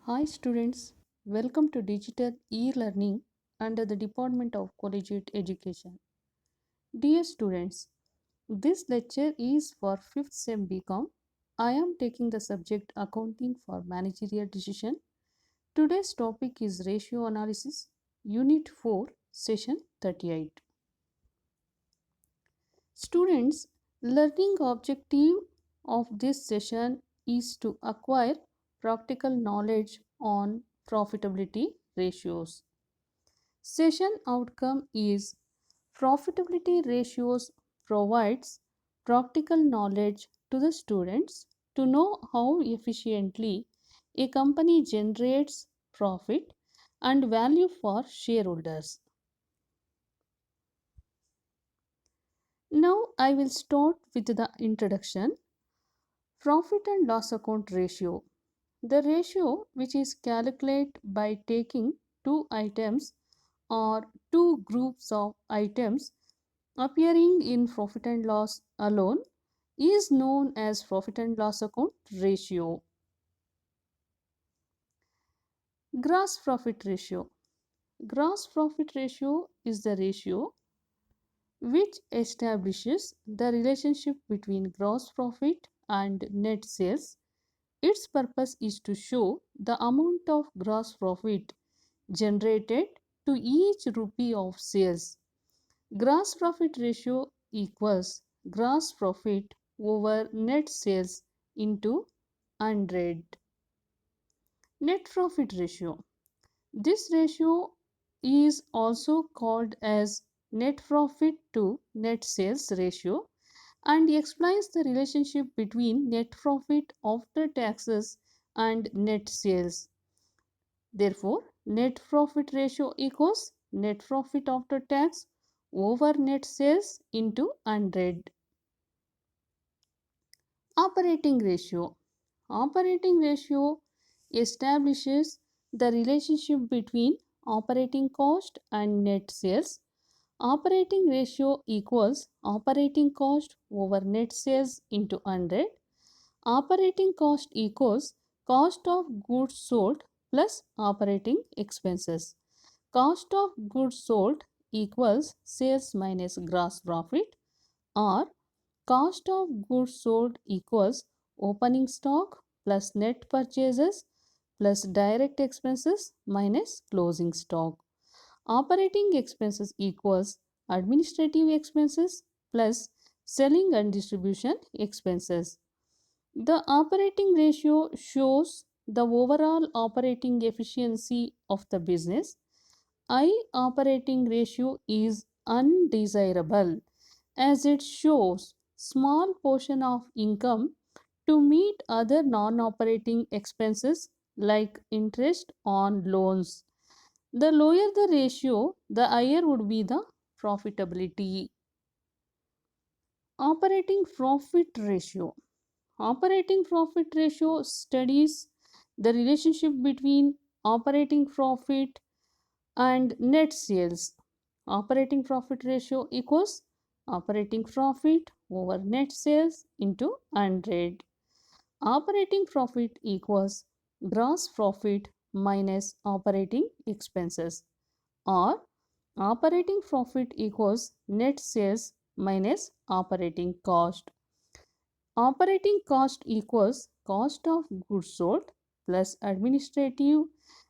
Hi students, welcome to Digital E-Learning under the Department of Collegiate Education. Dear students, this lecture is for 5th SEM BCom. I am taking the subject Accounting for Managerial Decision. Today's topic is Ratio Analysis, Unit 4, Session 38. Students, learning objective of this session is to acquire practical knowledge on profitability ratios. Session outcome is profitability ratios provides practical knowledge to the students to know how efficiently a company generates profit and value for shareholders. Now I will start with the introduction. Profit and loss account ratio. The ratio, which is calculated by taking two items or two groups of items appearing in profit and loss alone, is known as profit and loss account ratio. Gross profit ratio. Gross profit ratio is the ratio which establishes the relationship between gross profit and net sales. Its purpose is to show the amount of gross profit generated to each rupee of sales. Gross profit ratio equals gross profit over net sales into 100. Net profit ratio. This ratio is also called as net profit to net sales ratio and explains the relationship between net profit after taxes and net sales. Therefore, net profit ratio equals net profit after tax over net sales into 100. Operating ratio. Operating ratio establishes the relationship between operating cost and net sales. Operating ratio equals operating cost over net sales into 100. Operating cost equals cost of goods sold plus operating expenses. Cost of goods sold equals sales minus gross profit, or cost of goods sold equals opening stock plus net purchases plus direct expenses minus closing stock. Operating expenses equals administrative expenses plus selling and distribution expenses. The operating ratio shows the overall operating efficiency of the business. High operating ratio is undesirable as it shows small portion of income to meet other non-operating expenses like interest on loans. The lower the ratio, the higher would be the profitability. Operating profit ratio. Operating profit ratio studies the relationship between operating profit and net sales. Operating profit ratio equals operating profit over net sales into 100. Operating profit equals gross profit minus operating expenses, or operating profit equals net sales minus operating cost. Operating cost equals cost of goods sold plus administrative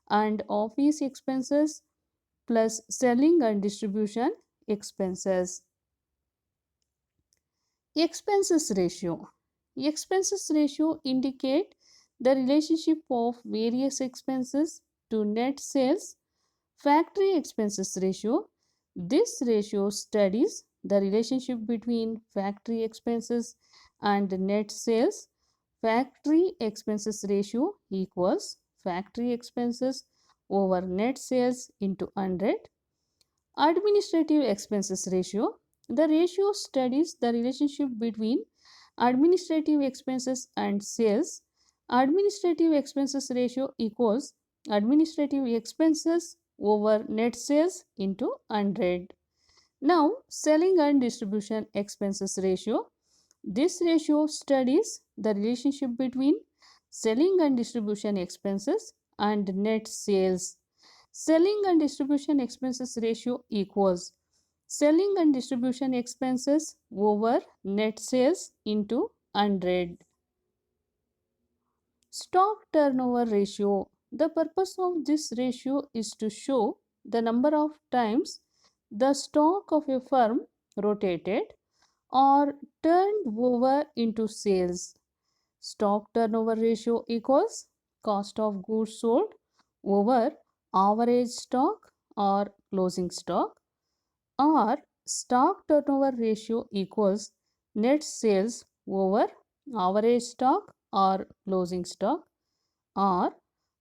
and office expenses plus selling and distribution expenses. Expenses ratio. Expenses ratio indicate the relationship of various expenses to net sales. Factory expenses ratio. This ratio studies the relationship between factory expenses and net sales. Factory expenses ratio equals factory expenses over net sales into 100. Administrative expenses ratio. The ratio studies the relationship between administrative expenses and sales. Administrative expenses ratio equals administrative expenses over net sales into 100. Now, selling and distribution expenses ratio. This ratio studies the relationship between selling and distribution expenses and net sales. Selling and distribution expenses ratio equals selling and distribution expenses over net sales into 100. Stock turnover ratio. The purpose of this ratio is to show the number of times the stock of a firm rotated or turned over into sales. Stock turnover ratio equals cost of goods sold over average stock or closing stock, or stock turnover ratio equals net sales over average stock or closing stock, or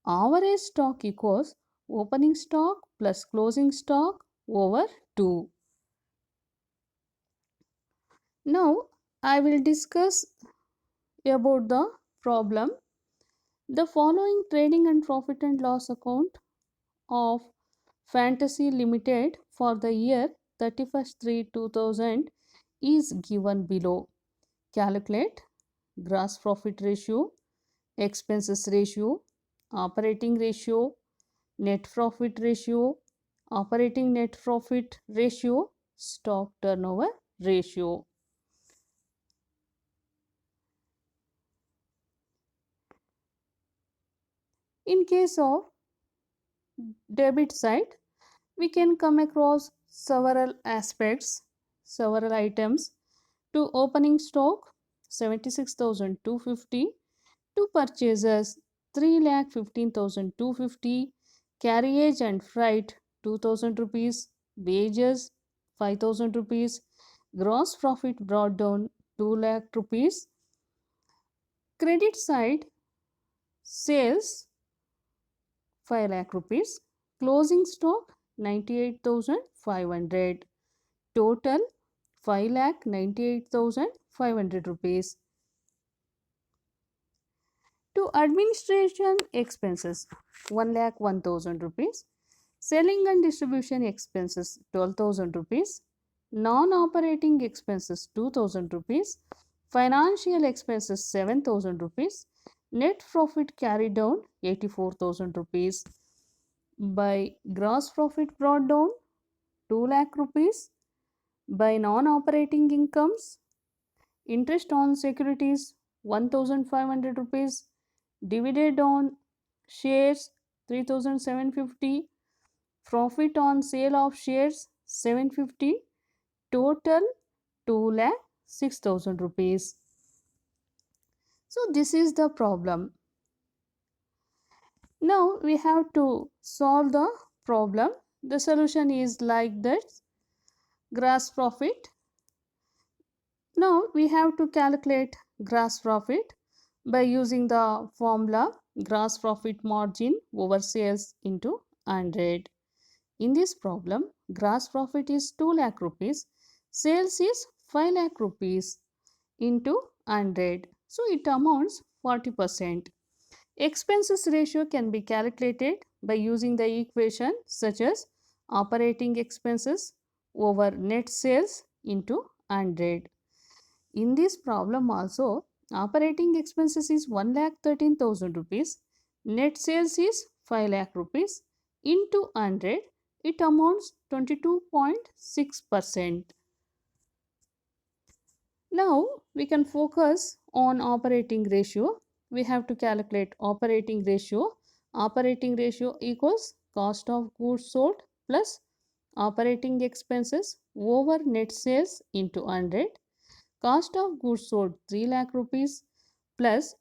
average stock equals opening stock plus closing stock over 2. Now I will discuss about the problem. The following trading and profit and loss account of Fantasy Limited for the year 31st 3 2000 is given below. Calculate gross profit ratio, expenses ratio, operating ratio, net profit ratio, operating net profit ratio, stock turnover ratio. In case of debit side, we can come across several aspects, several items. To opening stock 76,250, to purchases 3,15,250, carriage and freight 2,000 rupees, wages 5,000 rupees, gross profit brought down 2 lakh rupees. Credit side, sales 5 lakh rupees, closing stock 98,500, total 5,98,500 rupees. To administration expenses 1,01,000 rupees, selling and distribution expenses 12,000 rupees, non-operating expenses 2,000 rupees, financial expenses 7,000 rupees, net profit carried down 84,000 rupees. By gross profit brought down 2 lakh rupees. By non-operating incomes, interest on securities 1,500 rupees, dividend on shares 3,750, profit on sale of shares 750, total 2 lakh 6,000 rupees. So this is the problem. Now we have to solve the problem. The solution is like this. Gross profit. Now we have to calculate gross profit by using the formula gross profit margin over sales into 100. In this problem, gross profit is 2 lakh rupees, sales is 5 lakh rupees into 100. So it amounts 40%. Expenses ratio can be calculated by using the equation such as operating expenses over net sales into 100. In this problem also, operating expenses is 1,13,000 rupees, net sales is 5 lakh rupees into 100, it amounts 22.6%. Now we can focus on operating ratio. We have to calculate operating ratio. Operating ratio equals cost of goods sold plus operating expenses over net sales into 100. Cost of goods sold 3 lakh rupees plus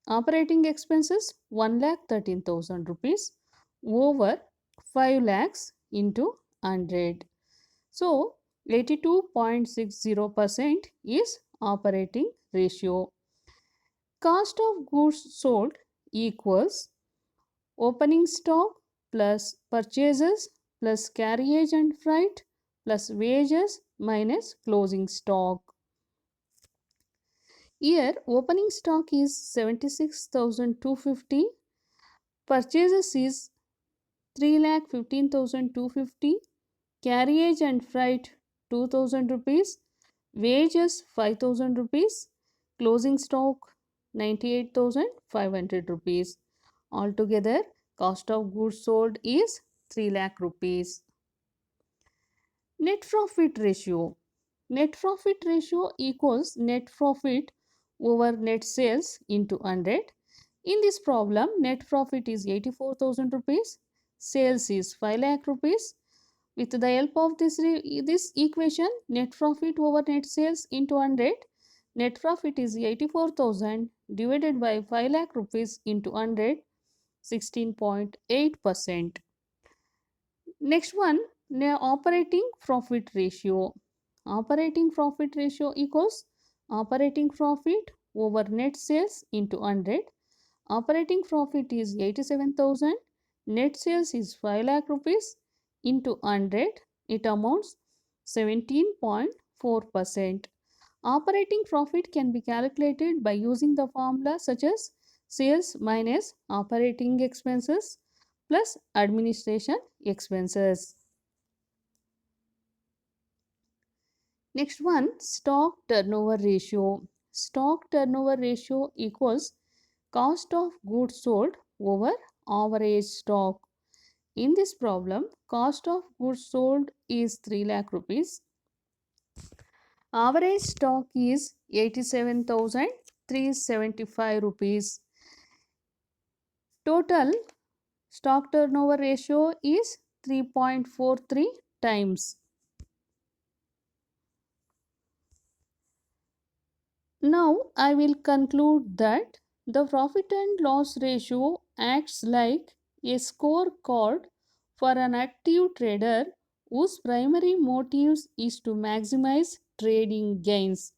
operating expenses 1,13,000 rupees over 5 lakhs into 100. So 82.60% is operating ratio. Cost of goods sold equals opening stock plus purchases plus carriage and freight plus wages minus closing stock. Here opening stock is 76,250, purchases is 3,15,250, carriage and freight 2,000 rupees, wages 5,000 rupees, closing stock 98,500 rupees. Altogether Cost of goods sold is 3 lakh rupees. Net profit ratio. Net profit ratio equals net profit over net sales into 100. In this problem, net profit is 84,000 rupees. Sales is 5 lakh rupees. With the help of this equation, net profit over net sales into 100, net profit is 84,000 divided by 5 lakh rupees into 100, 16.8%. Next one, operating profit ratio. Operating profit ratio equals operating profit over net sales into 100. Operating profit is 87,000. Net sales is 5 lakh rupees into 100. It amounts 17.4%. Operating profit can be calculated by using the formula such as sales minus operating expenses plus administration expenses. Next one, stock turnover ratio. Stock turnover ratio equals cost of goods sold over average stock. In this problem, cost of goods sold is 3 lakh rupees. Average stock is 87,375 rupees. Total stock turnover ratio is 3.43 times. Now I will conclude that the profit and loss ratio acts like a scorecard for an active trader whose primary motives is to maximize trading gains.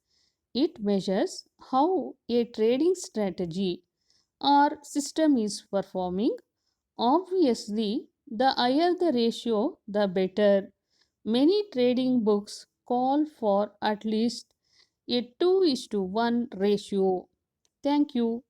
It measures how a trading strategy or system is performing. Obviously, the higher the ratio, the better. Many trading books call for at least a 2:1 ratio. Thank you.